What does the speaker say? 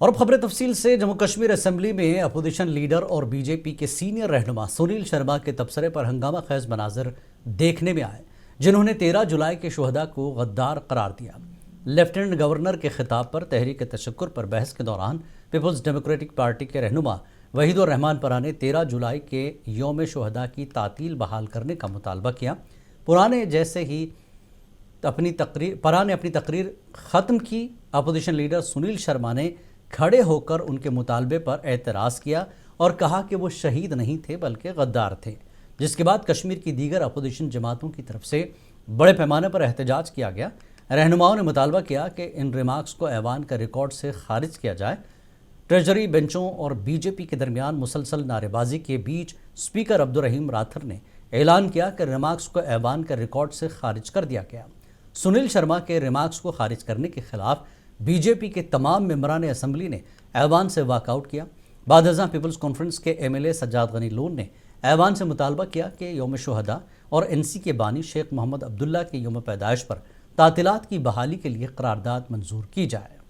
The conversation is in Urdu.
اور اب خبر تفصیل سے جموں کشمیر اسمبلی میں اپوزیشن لیڈر اور بی جے پی کے سینئر رہنما سنیل شرما کے تبصرے پر ہنگامہ خیز مناظر دیکھنے میں آئے، جنہوں نے 13 جولائی کے شہداء کو غدار قرار دیا۔ لیفٹیننٹ گورنر کے خطاب پر تحریک تشکر پر بحث کے دوران پیپلز ڈیموکریٹک پارٹی کے رہنما وحید الرحمان پرا نے 13 جولائی کے یوم شہداء کی تعطیل بحال کرنے کا مطالبہ کیا۔ پرا نے اپنی تقریر ختم کی۔ اپوزیشن لیڈر سنیل شرما نے کھڑے ہو کر ان کے مطالبے پر اعتراض کیا اور کہا کہ وہ شہید نہیں تھے بلکہ غدار تھے، جس کے بعد کشمیر کی دیگر اپوزیشن جماعتوں کی طرف سے بڑے پیمانے پر احتجاج کیا گیا۔ رہنماؤں نے مطالبہ کیا کہ ان ریمارکس کو ایوان کے ریکارڈ سے خارج کیا جائے۔ ٹریجری بینچوں اور بی جے پی کے درمیان مسلسل نعرے بازی کے بیچ اسپیکر عبدالرحیم راتھر نے اعلان کیا کہ ریمارکس کو ایوان کے ریکارڈ سے خارج کر دیا گیا۔ سنیل شرما کے ریمارکس کو خارج کرنے کے خلاف بی جے پی کے تمام ممبران اسمبلی نے ایوان سے واک آؤٹ کیا۔ بعد ازاں پیپلز کانفرنس کے M L A Sajad Ghani Lone نے ایوان سے مطالبہ کیا کہ یوم شہداء اور این سی کے بانی شیخ محمد عبداللہ کے یوم پیدائش پر تعطیلات کی بحالی کے لیے قرارداد منظور کی جائے۔